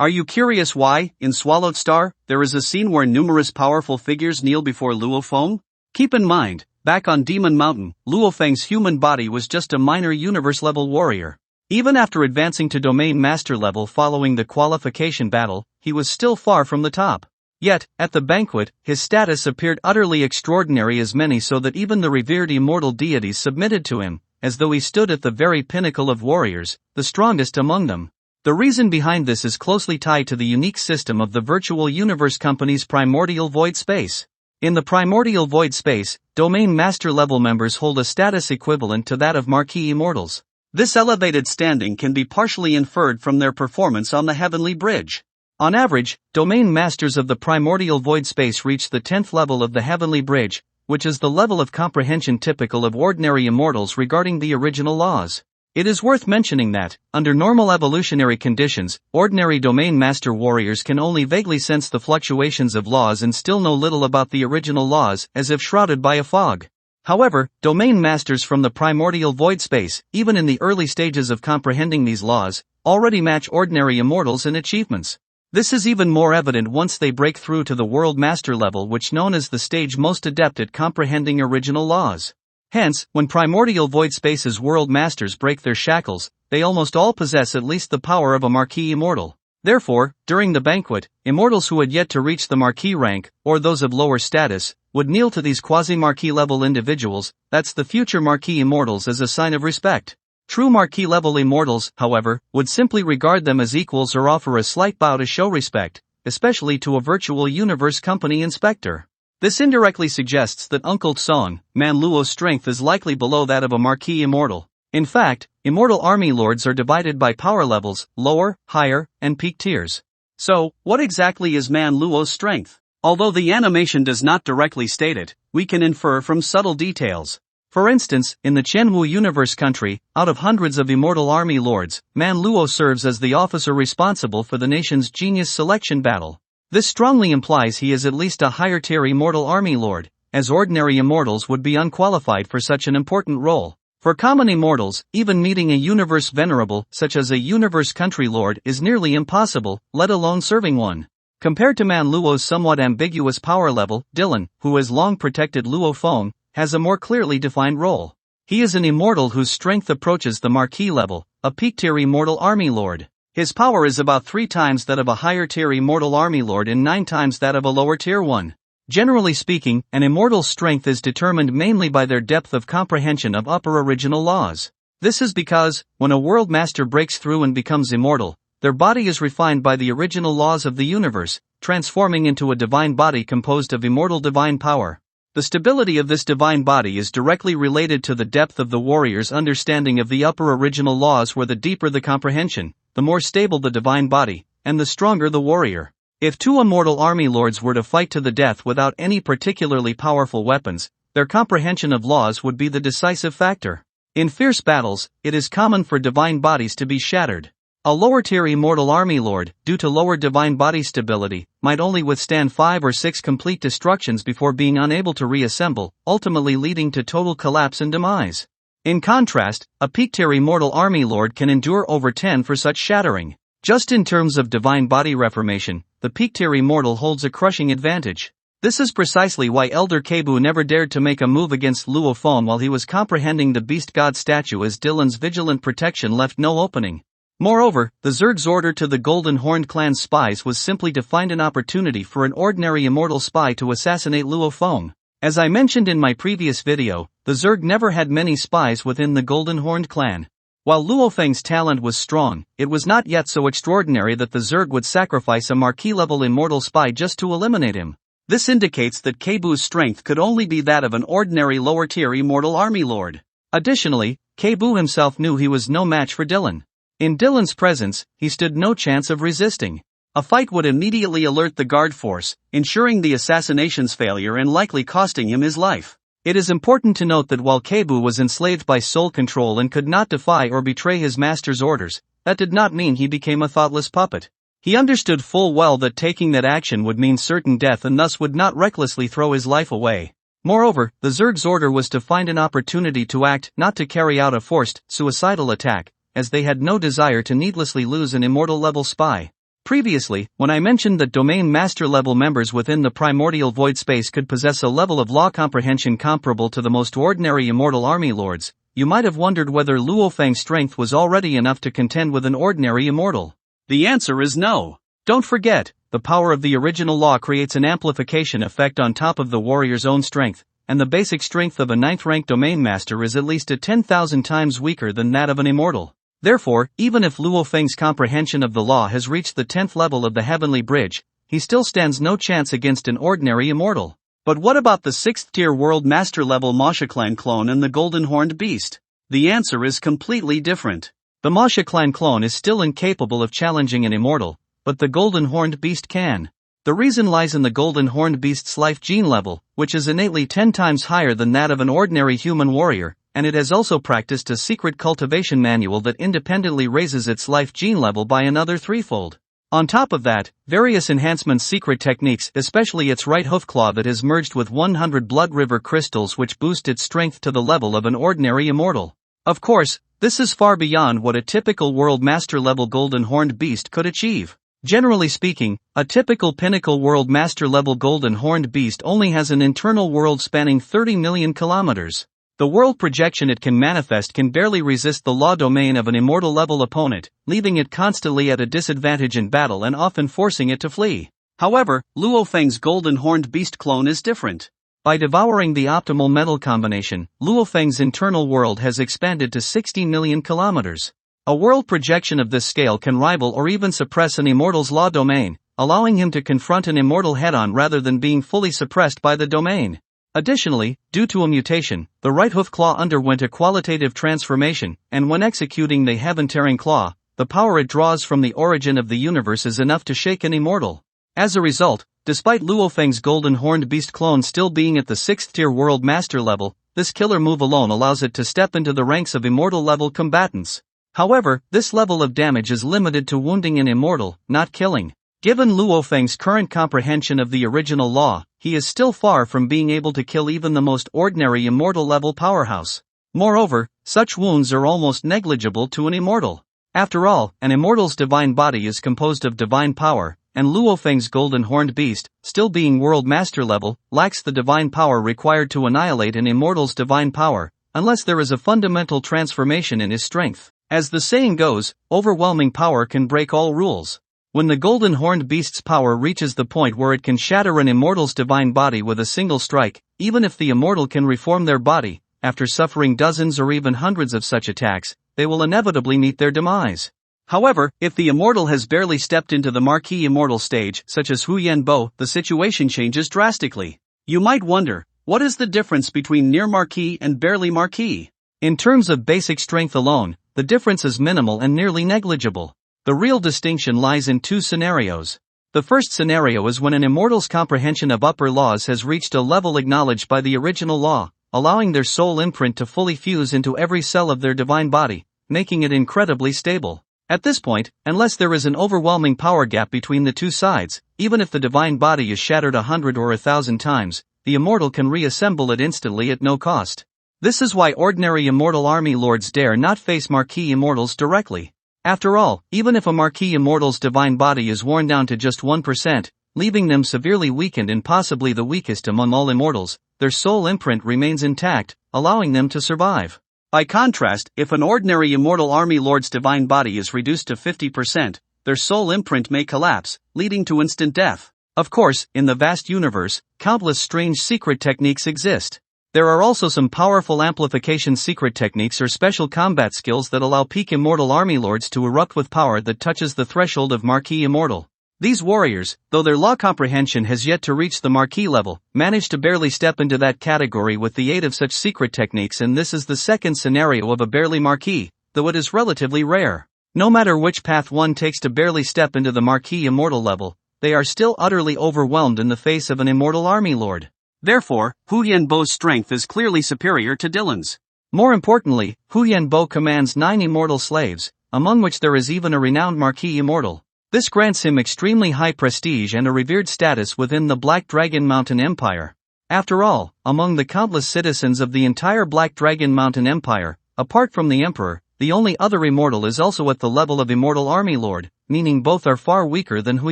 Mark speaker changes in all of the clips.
Speaker 1: Are you curious why, in Swallowed Star, there is a scene where numerous powerful figures kneel before Luo Feng? Keep in mind, back on Demon Mountain, Luo Feng's human body was just a minor universe-level warrior. Even after advancing to Domain Master level following the qualification battle, he was still far from the top. Yet, at the banquet, his status appeared utterly extraordinary, as many so that even the revered immortal deities submitted to him, as though he stood at the very pinnacle of warriors, the strongest among them. The reason behind this is closely tied to the unique system of the virtual universe company's Primordial Void Space. In the Primordial Void Space, Domain Master level members hold a status equivalent to that of Marquee Immortals. This elevated standing can be partially inferred from their performance on the Heavenly Bridge. On average, Domain Masters of the Primordial Void Space reach the 10th level of the Heavenly Bridge, which is the level of comprehension typical of ordinary immortals regarding the original laws. It is worth mentioning that, under normal evolutionary conditions, ordinary Domain Master warriors can only vaguely sense the fluctuations of laws and still know little about the original laws, as if shrouded by a fog. However, Domain Masters from the Primordial Void Space, even in the early stages of comprehending these laws, already match ordinary immortals in achievements. This is even more evident once they break through to the World Master level, which known as the stage most adept at comprehending original laws. Hence, when Primordial Void Space's World Masters break their shackles, they almost all possess at least the power of a Marquee Immortal. Therefore, during the banquet, immortals who had yet to reach the Marquee rank, or those of lower status, would kneel to these quasi-Marquee level individuals, that's the future Marquee Immortals, as a sign of respect. True Marquee level immortals, however, would simply regard them as equals or offer a slight bow to show respect, especially to a virtual universe company inspector. This indirectly suggests that Uncle Song, Man Luo's strength is likely below that of a Marquee Immortal. In fact, Immortal Army Lords are divided by power levels, lower, higher, and peak tiers. So, what exactly is Man Luo's strength? Although the animation does not directly state it, we can infer from subtle details. For instance, in the Chenwu Universe country, out of hundreds of Immortal Army Lords, Man Luo serves as the officer responsible for the nation's genius selection battle. This strongly implies he is at least a higher-tier Immortal Army Lord, as ordinary immortals would be unqualified for such an important role. For common immortals, even meeting a universe venerable, such as a universe country lord, is nearly impossible, let alone serving one. Compared to Man Luo's somewhat ambiguous power level, Dylan, who has long protected Luo Feng, has a more clearly defined role. He is an immortal whose strength approaches the Marquee level, a peak-tier Immortal Army Lord. His power is about 3 times that of a higher-tier Immortal Army Lord and 9 times that of a lower-tier one. Generally speaking, an immortal's strength is determined mainly by their depth of comprehension of upper original laws. This is because, when a World Master breaks through and becomes immortal, their body is refined by the original laws of the universe, transforming into a divine body composed of immortal divine power. The stability of this divine body is directly related to the depth of the warrior's understanding of the upper original laws, where the deeper the comprehension, the more stable the divine body, and the stronger the warrior. If 2 Immortal Army Lords were to fight to the death without any particularly powerful weapons, their comprehension of laws would be the decisive factor. In fierce battles, it is common for divine bodies to be shattered. A lower-tier Immortal Army Lord, due to lower divine body stability, might only withstand 5 or 6 complete destructions before being unable to reassemble, ultimately leading to total collapse and demise. In contrast, a peak-tier Immortal Army Lord can endure over 10 for such shattering. Just in terms of divine body reformation, the peak-tier Immortal holds a crushing advantage. This is precisely why Elder Kebu never dared to make a move against Luo Feng while he was comprehending the Beast God statue, as Dylan's vigilant protection left no opening. Moreover, the Zerg's order to the Golden Horned clan's spies was simply to find an opportunity for an ordinary immortal spy to assassinate Luo Feng. As I mentioned in my previous video, the Zerg never had many spies within the Golden Horned clan. While Luo Feng's talent was strong, it was not yet so extraordinary that the Zerg would sacrifice a Marquee-level immortal spy just to eliminate him. This indicates that Kebu's strength could only be that of an ordinary lower-tier Immortal Army Lord. Additionally, Kebu himself knew he was no match for Dylan. In Dylan's presence, he stood no chance of resisting. A fight would immediately alert the guard force, ensuring the assassination's failure and likely costing him his life. It is important to note that while Kebu was enslaved by soul control and could not defy or betray his master's orders, that did not mean he became a thoughtless puppet. He understood full well that taking that action would mean certain death and thus would not recklessly throw his life away. Moreover, the Zerg's order was to find an opportunity to act, not to carry out a forced, suicidal attack, as they had no desire to needlessly lose an Immortal-level spy. Previously, when I mentioned that domain master level members within the primordial void space could possess a level of law comprehension comparable to the most ordinary immortal army lords, you might have wondered whether Luo Feng's strength was already enough to contend with an ordinary immortal. The answer is no. Don't forget, the power of the original law creates an amplification effect on top of the warrior's own strength, and the basic strength of a 9th rank domain master is at least 10,000 times weaker than that of an immortal. Therefore, even if Luo Feng's comprehension of the law has reached the 10th level of the Heavenly Bridge, he still stands no chance against an ordinary immortal. But what about the 6th tier World Master level Masha Clan clone and the Golden Horned Beast? The answer is completely different. The Masha Clan clone is still incapable of challenging an immortal, but the Golden Horned Beast can. The reason lies in the Golden Horned Beast's life gene level, which is innately 10 times higher than that of an ordinary human warrior, and it has also practiced a secret cultivation manual that independently raises its life gene level by another threefold. On top of that, various enhancement secret techniques, especially its right hoof claw that has merged with 100 Blood River crystals which boost its strength to the level of an ordinary immortal. Of course, this is far beyond what a typical World Master level Golden Horned Beast could achieve. Generally speaking, a typical pinnacle World Master level Golden Horned Beast only has an internal world spanning 30 million kilometers. The world projection it can manifest can barely resist the law domain of an immortal level opponent, leaving it constantly at a disadvantage in battle and often forcing it to flee. However, Luo Feng's Golden Horned Beast clone is different. By devouring the optimal metal combination, Luo Feng's internal world has expanded to 60 million kilometers. A world projection of this scale can rival or even suppress an immortal's law domain, allowing him to confront an immortal head-on rather than being fully suppressed by the domain. Additionally, due to a mutation, the right hoof claw underwent a qualitative transformation, and when executing the heaven-tearing claw, the power it draws from the origin of the universe is enough to shake an immortal. As a result, despite Luo Feng's Golden Horned Beast clone still being at the 6th tier World Master level, this killer move alone allows it to step into the ranks of immortal-level combatants. However, this level of damage is limited to wounding an immortal, not killing. Given Luo Feng's current comprehension of the original law, he is still far from being able to kill even the most ordinary immortal-level powerhouse. Moreover, such wounds are almost negligible to an immortal. After all, an immortal's divine body is composed of divine power, and Luo Feng's Golden Horned Beast, still being World Master level, lacks the divine power required to annihilate an immortal's divine power, unless there is a fundamental transformation in his strength. As the saying goes, overwhelming power can break all rules. When the Golden Horned Beast's power reaches the point where it can shatter an immortal's divine body with a single strike, even if the immortal can reform their body, after suffering dozens or even hundreds of such attacks, they will inevitably meet their demise. However, if the immortal has barely stepped into the Marquee immortal stage, such as Huyan Bo, the situation changes drastically. You might wonder, what is the difference between near Marquee and barely Marquee? In terms of basic strength alone, the difference is minimal and nearly negligible. The real distinction lies in two scenarios. The first scenario is when an immortal's comprehension of upper laws has reached a level acknowledged by the original law, allowing their soul imprint to fully fuse into every cell of their divine body, making it incredibly stable. At this point, unless there is an overwhelming power gap between the two sides, even if the divine body is shattered 100 or 1,000 times, the immortal can reassemble it instantly at no cost. This is why ordinary immortal army lords dare not face Marquee immortals directly. After all, even if a Marquee immortal's divine body is worn down to just 1%, leaving them severely weakened and possibly the weakest among all immortals, their soul imprint remains intact, allowing them to survive. By contrast, if an ordinary immortal army lord's divine body is reduced to 50%, their soul imprint may collapse, leading to instant death. Of course, in the vast universe, countless strange secret techniques exist. There are also some powerful amplification secret techniques or special combat skills that allow peak immortal army lords to erupt with power that touches the threshold of Marquee immortal. These warriors, though their law comprehension has yet to reach the Marquee level, manage to barely step into that category with the aid of such secret techniques, and this is the second scenario of a barely Marquee, though it is relatively rare. No matter which path one takes to barely step into the Marquee immortal level, they are still utterly overwhelmed in the face of an immortal army lord. Therefore, Huyan Bo's strength is clearly superior to Dylan's. More importantly, Huyan Bo commands 9 immortal slaves, among which there is even a renowned Marquee immortal. This grants him extremely high prestige and a revered status within the Black Dragon Mountain Empire. After all, among the countless citizens of the entire Black Dragon Mountain Empire, apart from the Emperor, the only other immortal is also at the level of Immortal Army Lord, meaning both are far weaker than Hu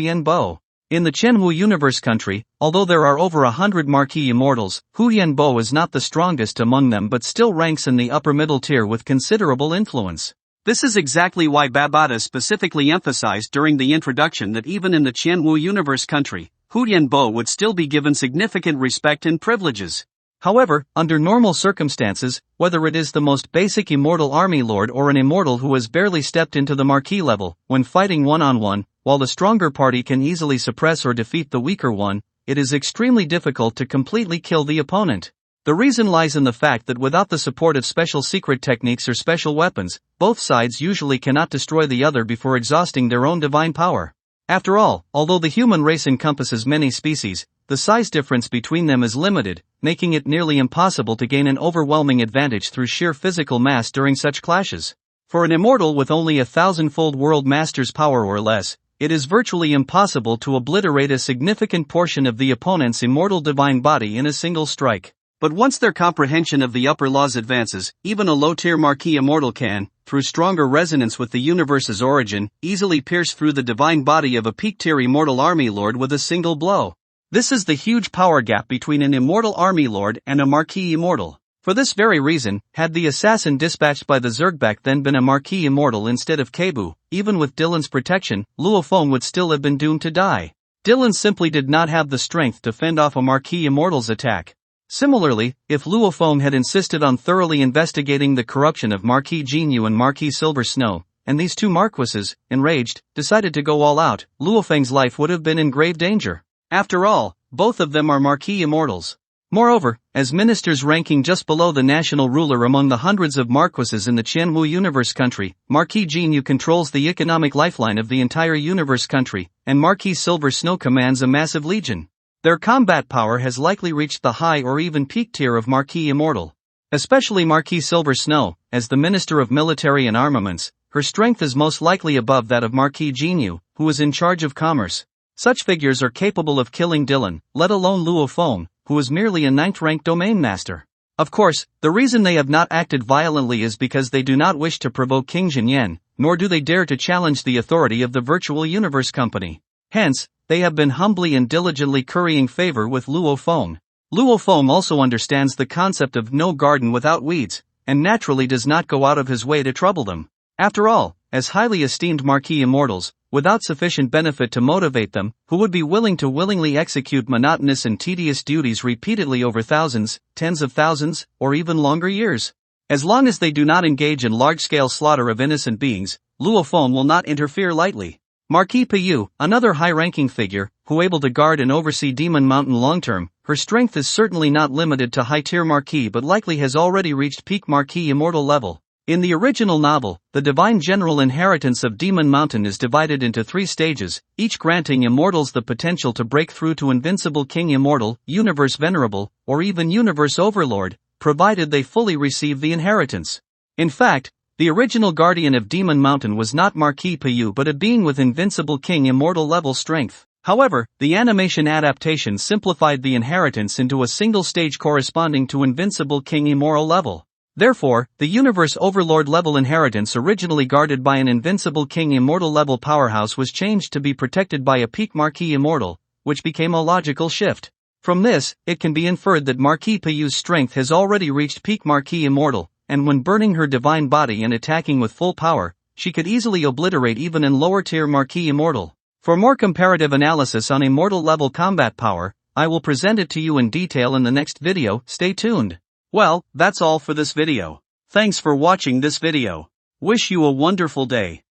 Speaker 1: Yanbo. In the Chenhu universe country, although there are over 100 Marquee immortals, Hu Yanbo is not the strongest among them but still ranks in the upper middle tier with considerable influence. This is exactly why Babata specifically emphasized during the introduction that even in the Chenhu universe country, Hu Yanbo would still be given significant respect and privileges. However, under normal circumstances, whether it is the most basic immortal army lord or an immortal who has barely stepped into the Marquee level, when fighting one-on-one, while the stronger party can easily suppress or defeat the weaker one, it is extremely difficult to completely kill the opponent. The reason lies in the fact that without the support of special secret techniques or special weapons, both sides usually cannot destroy the other before exhausting their own divine power. After all, although the human race encompasses many species, the size difference between them is limited, making it nearly impossible to gain an overwhelming advantage through sheer physical mass during such clashes. For an immortal with only 1,000-fold world master's power or less, it is virtually impossible to obliterate a significant portion of the opponent's immortal divine body in a single strike. But once their comprehension of the upper laws advances, even a low-tier Marquee immortal can, through stronger resonance with the universe's origin, easily pierce through the divine body of a peak-tier immortal army lord with a single blow. This is the huge power gap between an immortal army lord and a Marquee immortal. For this very reason, had the assassin dispatched by the Zergbak then been a Marquee immortal instead of Kebu, even with Dylan's protection, Luo Feng would still have been doomed to die. Dylan simply did not have the strength to fend off a Marquee immortal's attack. Similarly, if Luo Feng had insisted on thoroughly investigating the corruption of Marquee Jinyu and Marquee Silver Snow, and these two marquises, enraged, decided to go all out, Luo Feng's life would have been in grave danger. After all, both of them are Marquee immortals. Moreover, as ministers ranking just below the national ruler among the hundreds of marquises in the Chenhu universe country, Marquee Jinyu controls the economic lifeline of the entire universe country, and Marquee Silver Snow commands a massive legion. Their combat power has likely reached the high or even peak tier of Marquee immortal. Especially Marquee Silver Snow, as the Minister of Military and Armaments, her strength is most likely above that of Marquee Jinyu, who is in charge of commerce. Such figures are capable of killing Dylan, let alone Luo Feng, who is merely a 9th-ranked domain master. Of course, the reason they have not acted violently is because they do not wish to provoke King Jinyan, nor do they dare to challenge the authority of the Virtual Universe Company. Hence, they have been humbly and diligently currying favor with Luo Feng. Luo Feng also understands the concept of no garden without weeds, and naturally does not go out of his way to trouble them. After all, as highly esteemed Marquee immortals, without sufficient benefit to motivate them, who would be willing to willingly execute monotonous and tedious duties repeatedly over thousands, tens of thousands, or even longer years? As long as they do not engage in large-scale slaughter of innocent beings, Luo Feng will not interfere lightly. Marquee Piyu, another high-ranking figure, who able to guard and oversee Demon Mountain long-term, her strength is certainly not limited to high-tier Marquee but likely has already reached peak Marquee immortal level. In the original novel, the divine general inheritance of Demon Mountain is divided into 3 stages, each granting immortals the potential to break through to Invincible King Immortal, Universe Venerable, or even Universe Overlord, provided they fully receive the inheritance. In fact, the original guardian of Demon Mountain was not Marquee Piyu but a being with Invincible King Immortal level strength. However, the animation adaptation simplified the inheritance into a single stage corresponding to Invincible King Immortal level. Therefore, the Universe Overlord level inheritance originally guarded by an Invincible King Immortal level powerhouse was changed to be protected by a peak Marquee Immortal, which became a logical shift. From this, it can be inferred that Marquee Piyu's strength has already reached peak Marquee Immortal, and when burning her divine body and attacking with full power, she could easily obliterate even in lower tier Marquee Immortal. For more comparative analysis on Immortal level combat power, I will present it to you in detail in the next video. Stay tuned. Well, that's all for this video. Thanks for watching this video. Wish you a wonderful day.